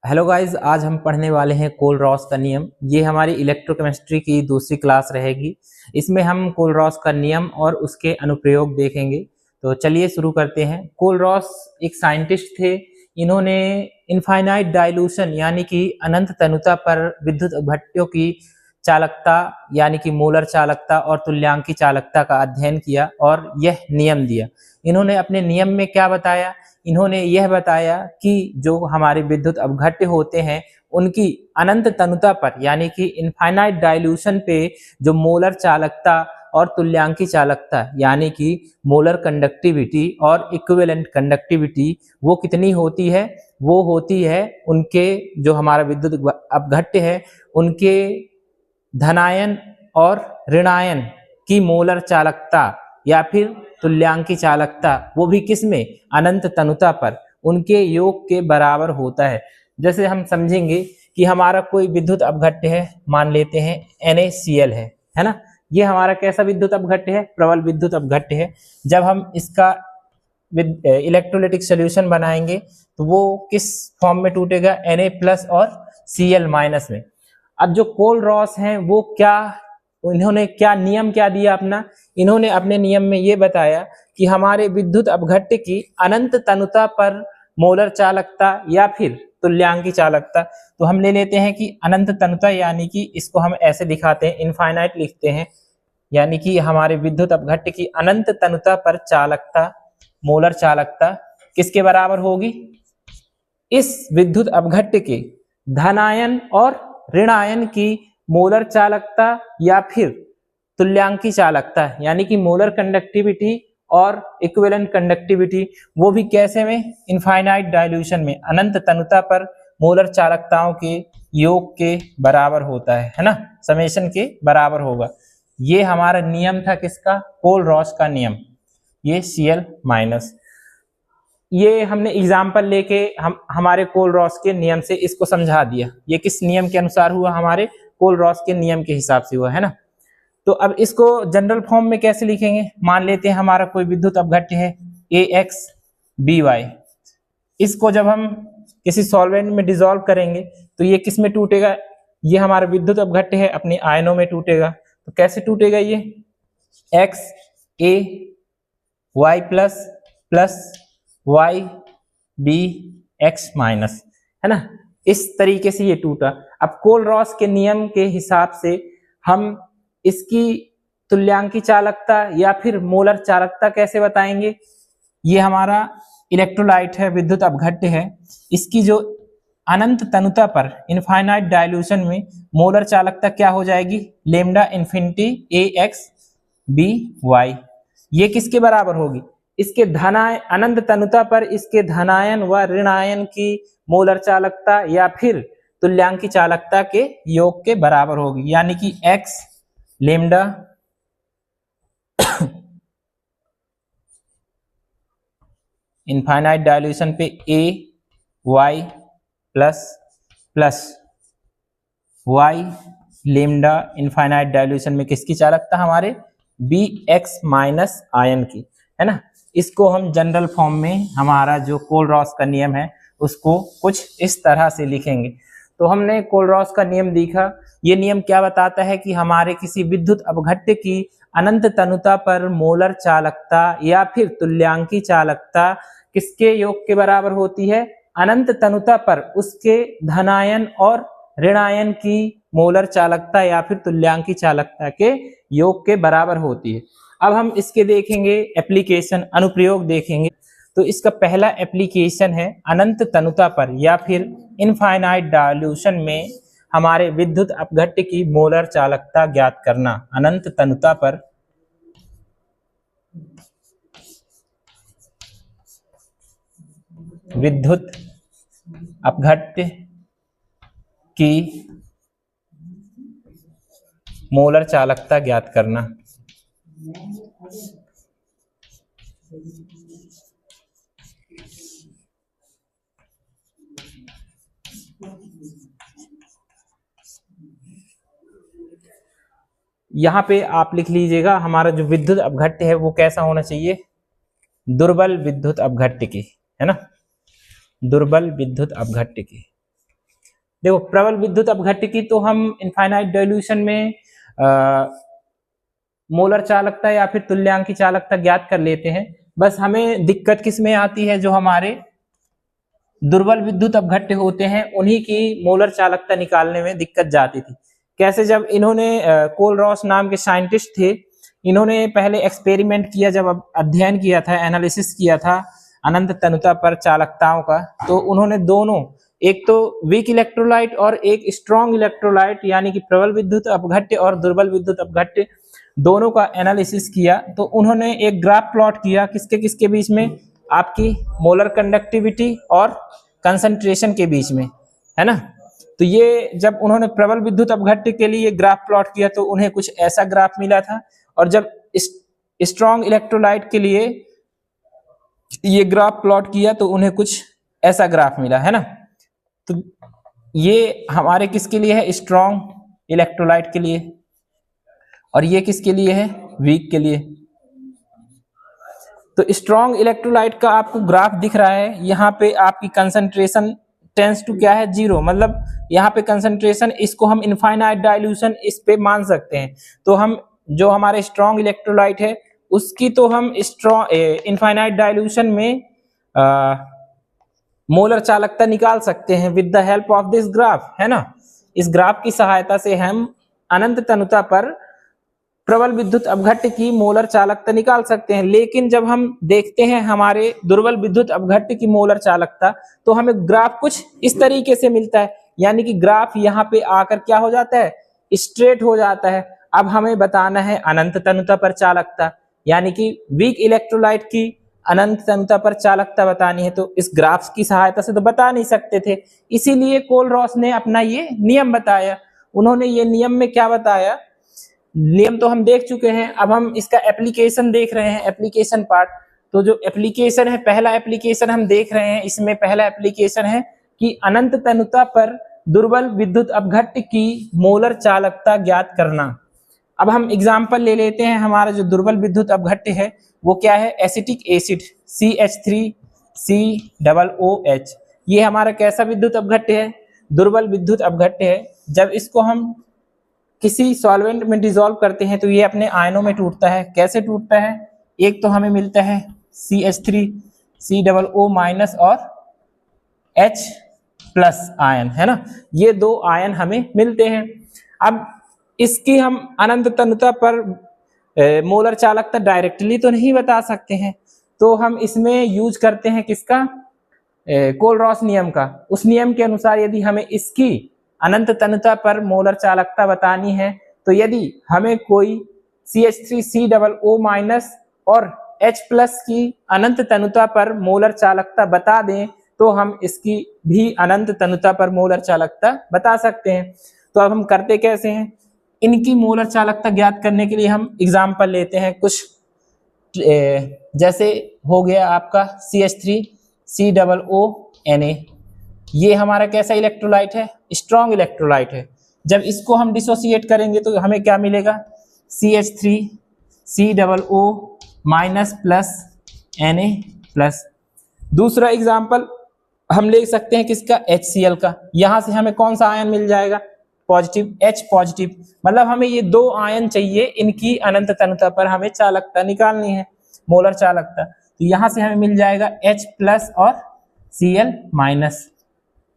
Hello guys, आज हम पढ़ने वाले हैं कोल-रॉस का नियम। ये हमारी इलेक्ट्रोकेमिस्ट्री की दूसरी क्लास रहेगी। इसमें हम कोल-रॉस का नियम और उसके अनुप्रयोग देखेंगे। तो चलिए शुरू करते हैं। कोल-रॉस एक साइंटिस्ट थे। इन्होंने इनफाइनाइट डाइल्यूशन यानी कि अनंत तनुता पर विद्युत अपघट्यों की चालकता यानी कि मोलर चालकता और तुल्यांकी चालकता का अध्ययन किया और यह नियम दिया। इन्होंने अपने नियम में क्या बताया? इन्होंने यह बताया कि जो हमारे विद्युत अपघट्य होते हैं उनकी अनंत तनुता पर यानी कि इनफाइनाइट डाइल्यूशन पे जो मोलर चालकता और तुल्यांकी चालकता यानी कि मोलर कंडक्टिविटी और इक्विवेलेंट कंडक्टिविटी वो कितनी होती है? वो होती है उनके जो हमारा विद्युत अपघट्य है उनके धनायन और ऋणायन की मोलर चालकता या फिर तुल्यांकी चालकता, वो भी किसमें? अनंत तनुता पर उनके योग के बराबर होता है। जैसे हम समझेंगे कि हमारा कोई विद्युत अपघट्य है, मान लेते हैं NaCl है ना। ये हमारा कैसा विद्युत अपघट्य है? प्रबल विद्युत अपघट्य है। जब हम इसका इलेक्ट्रोलिटिक सॉल्यूशन बनाएंगे तो वो किस फॉर्म में टूटेगा? Na+ और Cl- में। अब जो कोल-रॉस हैं वो क्या, इन्होंने क्या नियम क्या दिया अपना? इन्होंने अपने नियम में ये बताया कि हमारे विद्युत अपघट्य की अनंत तनुता पर मोलर चालकता या फिर तुल्यांकी चालकता, तो हम ले लेते हैं कि अनंत तनुता यानी कि इसको हम ऐसे दिखाते हैं, इनफाइनाइट लिखते हैं, यानी कि हमारे विद्युत अपघट्य की अनंत तनुता पर चालकता, मोलर चालकता किसके बराबर होगी? इस विद्युत अपघट्य के धनायन और ऋणायन की मोलर चालकता या फिर तुल्यांकी चालकता यानी कि मोलर कंडक्टिविटी और इक्विवेलेंट कंडक्टिविटी, वो भी कैसे में? इनफाइनाइट डाइल्यूशन में अनंत तनुता पर मोलर चालकताओं के योग के बराबर होता है ना, समेशन के बराबर होगा। ये हमारा नियम था किसका? कोल-रॉस का नियम। ये Cl-। ये हमने एग्जाम्पल लेके हमारे कोल-रॉस के नियम से इसको समझा दिया। ये किस नियम के अनुसार हुआ? हमारे कोल-रॉस के नियम के हिसाब से हुआ है ना। तो अब इसको जनरल फॉर्म में कैसे लिखेंगे? मान लेते हैं हमारा कोई विद्युत अपघट्य है AX/BY। इसको जब हम किसी सॉल्वेंट में डिसॉल्व करेंगे तो ये किस में टूटेगा? ये हमारा विद्युत अपघट्य है, अपने आयनों में टूटेगा। तो कैसे टूटेगा? ये XaY++YBX- है ना। इस तरीके से ये टूटा। अब कोल-रॉस के नियम के हिसाब से हम इसकी तुल्यांकी चालकता या फिर मोलर चालकता कैसे बताएंगे? ये हमारा इलेक्ट्रोलाइट है, विद्युत अपघट्य है, इसकी जो अनंत तनुता पर इनफाइनाइट डाइल्यूशन में मोलर चालकता क्या हो जाएगी? λ∞ AX/BY। ये किसके बराबर होगी? इसके अनंत तनुता पर इसके धनायन व ऋणायन की मोलर चालकता या फिर तुल्यांकी चालकता के योग के बराबर होगी, यानी कि X λ इनफाइनाइट डाइल्यूशन पे AY++Y λ इनफाइनाइट डाइल्यूशन में किसकी चालकता? हमारे BX- आयन की, है ना। इसको हम जनरल फॉर्म में हमारा जो कोल-रॉस का नियम है उसको कुछ इस तरह से लिखेंगे। तो हमने कोल-रॉस का नियम देखा। ये नियम क्या बताता है कि हमारे किसी विद्युत अपघट्य की अनंत तनुता पर मोलर चालकता या फिर तुल्यांकी चालकता किसके योग के बराबर होती है? अनंत तनुता पर उसके धनायन और ऋणायन की मोलर चालकता या फिर तुल्यांकी चालकता के योग के बराबर होती है। अब हम इसके देखेंगे एप्लीकेशन, अनुप्रयोग देखेंगे। तो इसका पहला एप्लीकेशन है अनंत तनुता पर या फिर इनफाइनाइट डाइल्यूशन में हमारे विद्युत अपघट्य की मोलर चालकता ज्ञात करना। अनंत तनुता पर विद्युत अपघट्य की मोलर चालकता ज्ञात करना। यहाँ पे आप लिख लीजिएगा हमारा जो विद्युत अपघट्य है वो कैसा होना चाहिए? दुर्बल विद्युत अपघट्य की, है ना, दुर्बल विद्युत अपघट्य की। देखो प्रबल विद्युत अपघट्य तो हम इनफाइनाइट डाइल्यूशन में मोलर चालकता या फिर तुल्यांकी चालकता ज्ञात कर लेते हैं। बस हमें दिक्कत किस में आती है, जो हमारे दुर्बल विद्युत अपघट्य होते हैं उन्हीं की मोलर चालकता निकालने में दिक्कत जाती थी। कैसे, जब इन्होंने कोलरॉस नाम के साइंटिस्ट थे, इन्होंने पहले एक्सपेरिमेंट किया, जब अध्ययन किया था, एनालिसिस किया था अनंत तनुता पर चालकताओं का, तो उन्होंने दोनों, एक तो वीक इलेक्ट्रोलाइट और एक स्ट्रॉन्ग इलेक्ट्रोलाइट यानी कि प्रबल विद्युत अपघट्य और दुर्बल विद्युत अपघट्य दोनों का एनालिसिस किया। तो उन्होंने एक ग्राफ प्लॉट किया किसके किसके बीच में, आपकी मोलर कंडक्टिविटी और कंसंट्रेशन के बीच में, है ना। तो ये जब उन्होंने प्रबल विद्युत अपघट्य के लिए ग्राफ प्लॉट किया तो उन्हें कुछ ऐसा ग्राफ मिला था, और जब स्ट्रॉन्ग इलेक्ट्रोलाइट के लिए ये ग्राफ प्लॉट किया तो उन्हें कुछ ऐसा ग्राफ मिला, है ना। तो ये हमारे किसके लिए है, स्ट्रॉन्ग इलेक्ट्रोलाइट के लिए, और ये किसके लिए है, वीक के लिए। तो स्ट्रॉन्ग इलेक्ट्रोलाइट का आपको ग्राफ दिख रहा है, यहाँ पे आपकी कंसंट्रेशन टेंस टू क्या है, 0, मतलब यहाँ पे कंसंट्रेशन, इसको हम इनफाइनाइट डाइल्यूशन इस पे मान सकते हैं। तो हम जो हमारे स्ट्रॉन्ग इलेक्ट्रोलाइट है उसकी तो हम स्ट्रॉन्ग इनफाइनाइट डाइल्यूशन में मोलर चालकता निकाल सकते हैं with the help of this graph, है ना। इस ग्राफ की सहायता से हम अनंत तनुता पर प्रबल विद्युत अपघट्य की मोलर चालकता निकाल सकते हैं। लेकिन जब हम देखते हैं हमारे दुर्बल विद्युत अपघट्य की मोलर चालकता, तो हमें ग्राफ कुछ इस तरीके से मिलता है, यानी कि ग्राफ यहाँ पे आकर क्या हो जाता है, स्ट्रेट हो जाता है। अब हमें बताना है अनंत तनुता पर चालकता, यानी कि वीक इलेक्ट्रोलाइट की अनंत तनुता पर चालकता बतानी है, तो इस ग्राफ की सहायता से तो बता नहीं सकते थे, इसीलिए कोलरॉस ने अपना ये नियम बताया। उन्होंने ये नियम में क्या बताया, नियम तो हम देख चुके हैं, अब हम इसका एप्लीकेशन देख रहे हैं, एप्लीकेशन पार्ट। तो जो एप्लीकेशन है, पहला एप्लीकेशन हम देख रहे हैं, इसमें पहला एप्लीकेशन है कि अनंत तनुता पर दुर्बल विद्युत अपघट्य की मोलर चालकता ज्ञात करना। अब हम एग्जाम्पल ले लेते हैं, हमारा जो दुर्बल विद्युत अपघट्य है वो क्या है, एसिटिक एसिड CH3COOH। ये हमारा कैसा विद्युत अपघट्य है, दुर्बल विद्युत अपघट्य है। जब इसको हम किसी सॉल्वेंट में डिसॉल्व करते हैं तो ये अपने आयनों में टूटता है। कैसे टूटता है, एक तो हमें मिलता है CH3COO- और H+ आयन, है ना, ये दो आयन हमें मिलते हैं। अब इसकी हम अनंत तनुता पर मोलर चालकता डायरेक्टली तो नहीं बता सकते हैं, तो हम इसमें यूज करते हैं किसका, कोलरॉस नियम का। उस नियम के अनुसार यदि हमें इसकी अनंत तनुता पर मोलर चालकता बतानी है, तो यदि हमें कोई CH3COO- और H+ की अनंत तनुता पर मोलर चालकता बता दें तो हम इसकी भी अनंत तनुता पर मोलर चालकता बता सकते हैं। तो अब हम करते कैसे हैं, इनकी मोलर चालकता ज्ञात करने के लिए हम एग्जाम्पल लेते हैं कुछ, जैसे हो गया आपका CH3COONA। ये हमारा कैसा इलेक्ट्रोलाइट है, स्ट्रॉन्ग इलेक्ट्रोलाइट है। जब इसको हम डिसोसिएट करेंगे तो हमें क्या मिलेगा, CH3COO- Na+। दूसरा एग्जाम्पल हम ले सकते हैं किसका, HCl का। यहां से हमें कौन सा आयन मिल जाएगा, पॉजिटिव, H+। मतलब हमें ये दो आयन चाहिए, इनकी अनंत तनुता पर हमें चालकता निकालनी है, मोलर चालकता। तो यहां से हमें मिल जाएगा H+ और Cl-।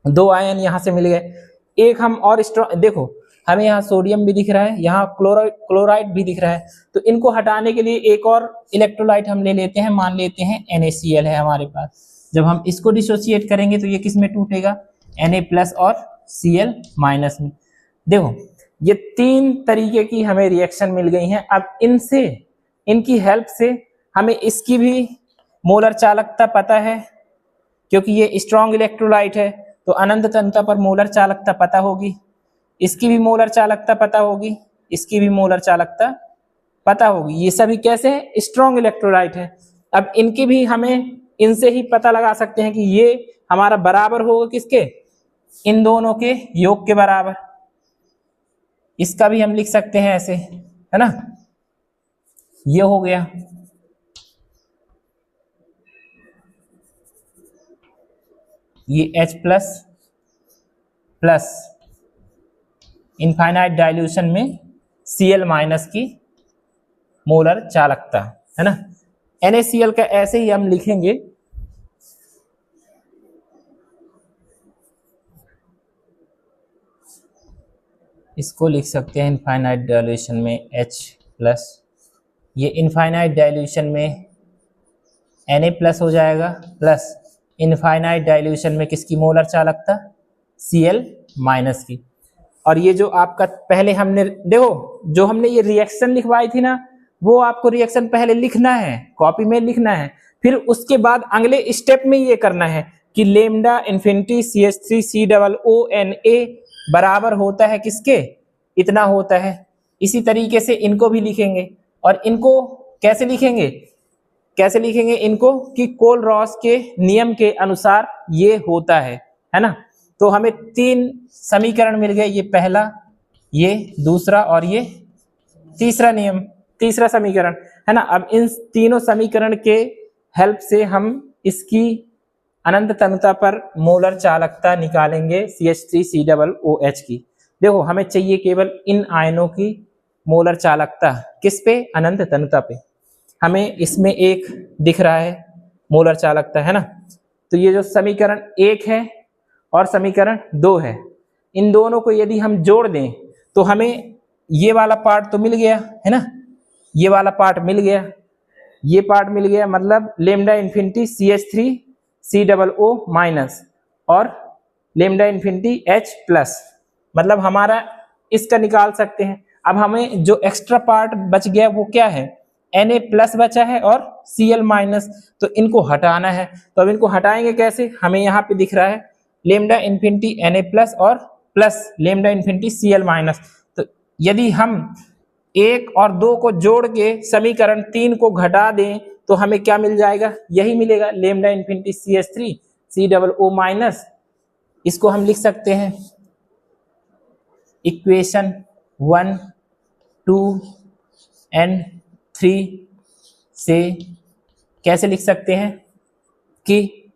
दो आयन यहां से मिल गए। एक हम और स्ट्रॉन्ग, देखो हमें यहाँ सोडियम भी दिख रहा है, यहाँ क्लोराइड भी दिख रहा है, तो इनको हटाने के लिए एक और इलेक्ट्रोलाइट हम ले लेते हैं, मान लेते हैं NaCl है हमारे पास। जब हम इसको डिसोसिएट करेंगे तो ये किस में टूटेगा, Na+ और Cl- में। देखो ये तीन तरीके की हमें रिएक्शन मिल गई हैं। अब इनसे, इनकी हेल्प से हमें इसकी भी मोलर चालकता पता है, क्योंकि ये स्ट्रॉन्ग इलेक्ट्रोलाइट है तो अनंत तनुता पर मोलर चालकता पता होगी, इसकी भी मोलर चालकता पता होगी, इसकी भी मोलर चालकता पता होगी। ये सभी कैसे हैं, स्ट्रॉन्ग इलेक्ट्रोलाइट है। अब इनकी भी हमें इनसे ही पता लगा सकते हैं कि ये हमारा बराबर होगा किसके, इन दोनों के योग के बराबर। इसका भी हम लिख सकते हैं ऐसे, है ना, ये हो गया। ये H+ प्लस इनफाइनाइट डाइल्यूशन में Cl माइनस की मोलर चालकता, है ना। NaCl का ऐसे ही हम लिखेंगे, इसको लिख सकते हैं इनफाइनाइट डाइल्यूशन में H प्लस, ये इनफाइनाइट डाइल्यूशन में Na प्लस हो जाएगा, प्लस इनफाइनाइट डाइल्यूशन में किसकी मोलर चालकता, Cl माइनस की। और ये जो आपका पहले हमने देखो, जो हमने ये रिएक्शन लिखवाई थी ना, वो आपको रिएक्शन पहले लिखना है, कॉपी में लिखना है, फिर उसके बाद अगले स्टेप में ये करना है कि लेमडा इन्फिनिटी CH3COONA बराबर होता है किसके, इतना होता है। इसी तरीके से इनको भी लिखेंगे, और इनको कैसे लिखेंगे, इनको कि कोल-रॉस के नियम के अनुसार ये होता है ना। तो हमें 3 समीकरण मिल गए, ये पहला, ये दूसरा और ये तीसरा समीकरण, है ना। अब इन तीनों समीकरण के हेल्प से हम इसकी अनंत तनुता पर मोलर चालकता निकालेंगे CH3COOH की। देखो, हमें चाहिए केवल इन आयनों की मोलर चालकता, किस पे, अनंत तनुता पे। हमें इसमें एक दिख रहा है मोलर चालकता, है ना। तो ये जो समीकरण 1 है और समीकरण 2 है, इन दोनों को यदि हम जोड़ दें तो हमें ये वाला पार्ट तो मिल गया, है ना, ये वाला पार्ट मिल गया, ये पार्ट मिल गया, मतलब लेमडा इन्फिनिटी CH3COO माइनस और लेमडा इन्फिनिटी H प्लस, मतलब हमारा इसका निकाल सकते हैं। अब हमें जो एक्स्ट्रा पार्ट बच गया वो क्या है, Na प्लस बचा है और Cl माइनस, तो इनको हटाना है। तो अब इनको हटाएंगे कैसे, हमें यहाँ पे दिख रहा है लेमडा इन्फिनिटी Na प्लस और plus lambda infinity Cl minus. तो यदि हम 1 और 2 को जोड़ के समीकरण 3 को घटा दें तो हमें क्या मिल जाएगा, यही मिलेगा, लेमडा इन्फिनिटी CH3COO माइनस। इसको हम लिख सकते हैं इक्वेशन 1, 2 एंड 3 से, कैसे लिख सकते हैं कि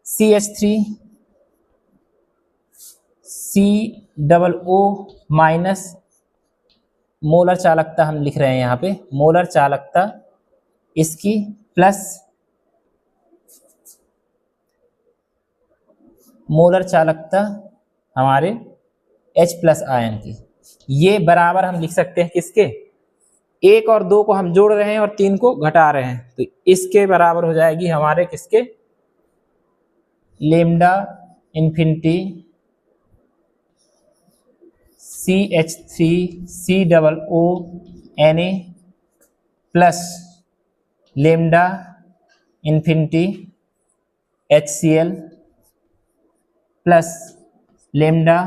CH3COO माइनस मोलर चालकता हम लिख रहे हैं यहाँ पे, मोलर चालकता इसकी प्लस मोलर चालकता हमारे H प्लस आयन की, ये बराबर हम लिख सकते हैं किसके, 1 और 2 को हम जोड़ रहे हैं और 3 को घटा रहे हैं, तो इसके बराबर हो जाएगी हमारे किसके, lambda infinity CH3COONA plus lambda infinity HCl plus lambda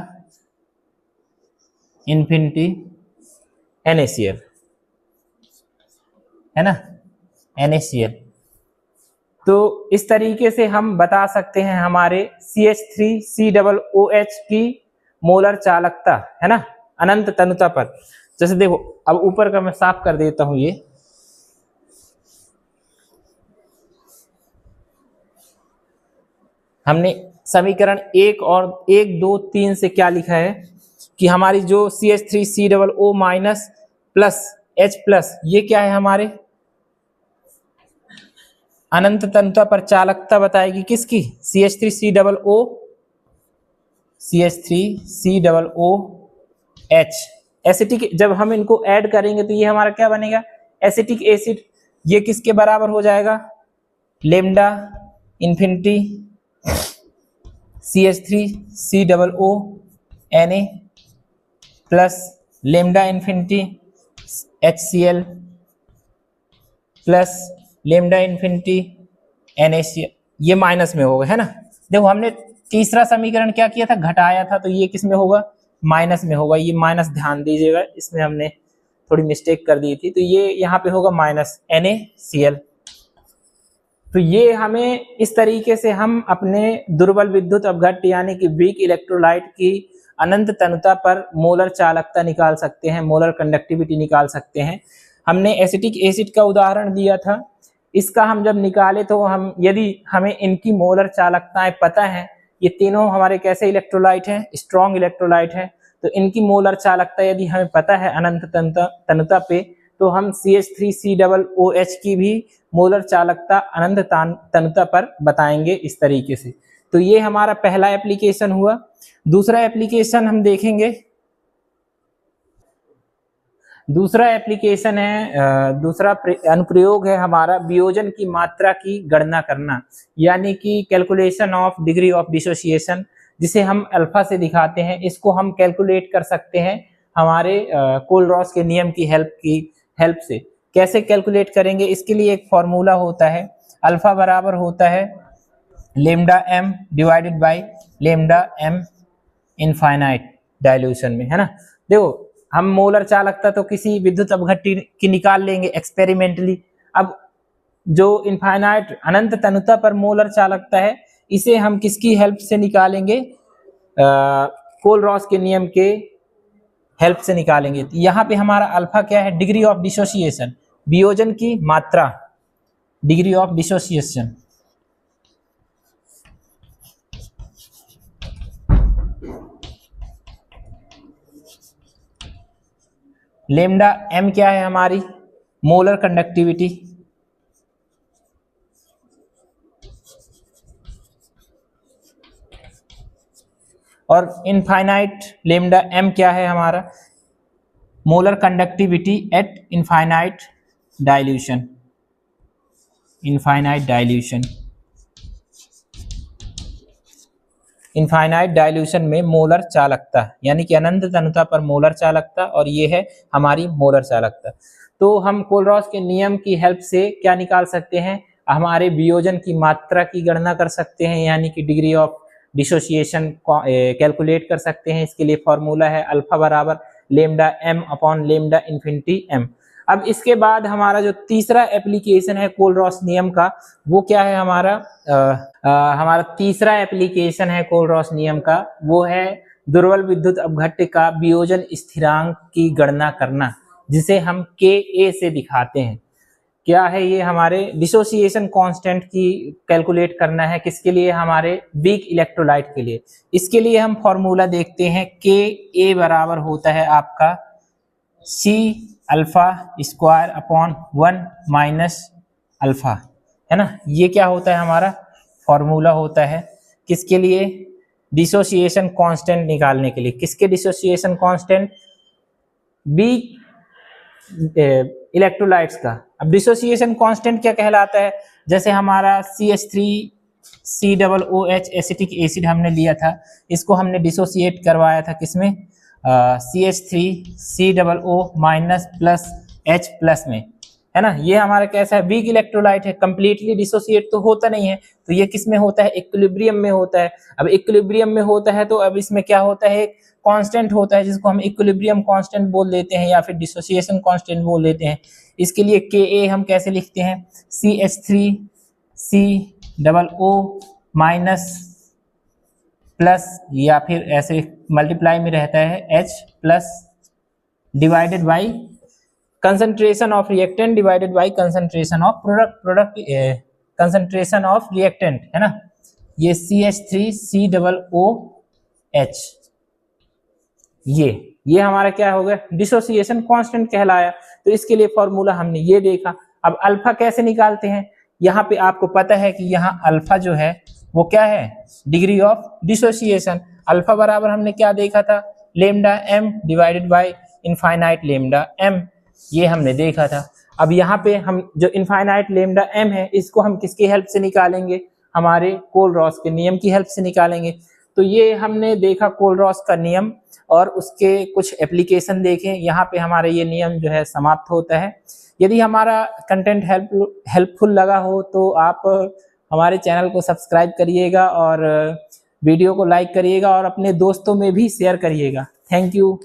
infinity NaCl, है ना, NaCl। तो इस तरीके से हम बता सकते हैं हमारे CH3COOH की मोलर चालकता, है ना, अनंत तनुता पर। जैसे देखो, अब ऊपर का मैं साफ कर देता हूं, ये हमने समीकरण 1 और 1, 2, 3 से क्या लिखा है कि हमारी जो CH3COO minus plus H plus, ये क्या है, हमारे अनंत तनुता पर चालकता बताएगी किसकी, CH3COOH। एसिटिक, जब हम इनको ऐड करेंगे तो ये हमारा क्या बनेगा, एसिटिक एसिड। ये किसके बराबर हो जाएगा, lambda infinity CH3COONA plus lambda infinity HCl plus lambda infinity NaCl, ये माइनस में होगा, है ना। देखो, हमने तीसरा समीकरण क्या किया था, घटाया था, तो ये किस में होगा, माइनस में होगा। ये माइनस ध्यान दीजिएगा, इसमें हमने थोड़ी मिस्टेक कर दी थी, तो ये यहाँ पे होगा माइनस NaCl। तो ये हमें इस तरीके से हम अपने दुर्बल विद्युत अपघट्य यानी कि वीक इलेक्ट्रोलाइट की अनंत तनुता पर मोलर चालकता निकाल सकते हैं, मोलर कंडक्टिविटी निकाल सकते हैं। हमने एसिटिक एसिड का उदाहरण दिया था, इसका हम जब निकाले तो हम, यदि हमें इनकी मोलर चालकताएं पता है ये तीनों हमारे कैसे इलेक्ट्रोलाइट हैं, स्ट्रॉन्ग इलेक्ट्रोलाइट हैं। तो इनकी मोलर चालकता यदि हमें पता है अनंत तनुता पे, तो हम CH3COOH की भी मोलर चालकता अनंत तनुता पर बताएंगे इस तरीके से। तो ये हमारा पहला एप्लीकेशन हुआ। दूसरा एप्लीकेशन हम देखेंगे, दूसरा एप्लीकेशन है, दूसरा अनुप्रयोग है हमारा वियोजन की मात्रा की गणना करना, यानी कि calculation of degree of dissociation, जिसे हम अल्फा से दिखाते हैं। इसको हम कैलकुलेट कर सकते हैं हमारे कोल-रॉस के नियम की हेल्प से। कैसे कैलकुलेट करेंगे, इसके लिए एक फॉर्मूला होता है, अल्फा बराबर होता है lambda m divided by lambda m infinite dilution में, है ना। देखो हम मोलर चालकता तो किसी विद्युत अपघट्य की निकाल लेंगे एक्सपेरिमेंटली। अब जो इनफाइनाइट अनंत तनुता पर मोलर चालकता है, इसे हम किसकी हेल्प से निकालेंगे, कोल-रॉस के नियम के हेल्प से निकालेंगे। तो यहाँ पे हमारा अल्फा क्या है, डिग्री ऑफ डिसोसिएशन, वियोजन की मात्रा, degree of dissociation. Lambda m क्या है हमारी, मोलर कंडक्टिविटी, और इनफाइनाइट लेमडा m क्या है हमारा, molar conductivity eight infinite dilution, infinite dilution. Infinite dilution में मोलर चालकता, यानी कि अनंत तनुता पर मोलर चालकता, और ये है हमारी मोलर चालकता। तो हम कोल-रॉस के नियम की हेल्प से क्या निकाल सकते हैं, हमारे वियोजन की मात्रा की गणना कर सकते हैं, यानी कि डिग्री ऑफ डिसोसिएशन कैलकुलेट कर सकते हैं। इसके लिए फॉर्मूला है अल्फा बराबर lambda m upon lambda infinity m। अब इसके बाद हमारा जो तीसरा एप्लीकेशन है कोल-रॉस नियम का, वो क्या है हमारा, हमारा तीसरा एप्लीकेशन है कोल-रॉस नियम का, वो है दुर्बल विद्युत अपघट्य का वियोजन स्थिरांक की गणना करना, जिसे हम Ka से दिखाते हैं। क्या है ये, हमारे डिसोसिएशन कांस्टेंट की कैलकुलेट करना है, किसके लिए, हमारे वीक इलेक्ट्रोलाइट के लिए। इसके लिए हम फॉर्मूला देखते हैं, Ka बराबर होता है आपका C alpha square upon 1 minus alpha, है ना। ये क्या होता है हमारा फॉर्मूला होता है, किसके लिए, डिसोसिएशन कांस्टेंट निकालने के लिए। किसके डिसोसिएशन कांस्टेंट, वीक इलेक्ट्रोलाइट्स का। अब डिसोसिएशन कांस्टेंट क्या कहलाता है, जैसे हमारा CH3COOH एसिटिक एसिड हमने लिया था, इसको हमने डिसोसिएट करवाया था किसमें, CH3COO minus plus H plus में, है ना। ये हमारा कैसा है, वीक इलेक्ट्रोलाइट है, कंप्लीटली डिसोसिएट तो होता नहीं है, तो ये किस में होता है, इक्विलिब्रियम में होता है। अब इक्विलिब्रियम में होता है तो अब इसमें क्या होता है, एक कांस्टेंट होता है जिसको हम इक्विलिब्रियम कांस्टेंट बोल देते हैं, या फिर डिसोसिएशन कांस्टेंट बोल देते हैं। इसके लिए Ka हम कैसे लिखते हैं, CH3COO माइनस प्लस, या फिर ऐसे मल्टीप्लाई में रहता है H plus, divided by concentration of reactant divided by concentration of product concentration of reactant, है ना। ये CH3COOH, ये हमारा क्या हो गया, डिसोसिएशन कांस्टेंट कहलाया। तो इसके लिए फॉर्मूला हमने ये देखा। अब अल्फा कैसे निकालते हैं, यहाँ पे आपको पता है कि यहाँ अल्फा जो है वो क्या है, डिग्री ऑफ डिसोसिएशन। अल्फा बराबर हमने क्या देखा था, lambda m divided by infinite lambda m, ये हमने देखा था। अब यहाँ पे हम जो इनफाइनाइट लेमडा m है, इसको हम किसकी हेल्प से निकालेंगे, हमारे कोल-रॉस के नियम की हेल्प से निकालेंगे। तो ये हमने देखा कोल-रॉस का नियम और उसके कुछ एप्लीकेशन देखे। यहाँ पे हमारे ये नियम जो है समाप्त होता है। यदि हमारा कंटेंट हेल्पफुल लगा हो तो आप हमारे चैनल को सब्सक्राइब करिएगा और वीडियो को लाइक करिएगा और अपने दोस्तों में भी शेयर करिएगा। Thank you.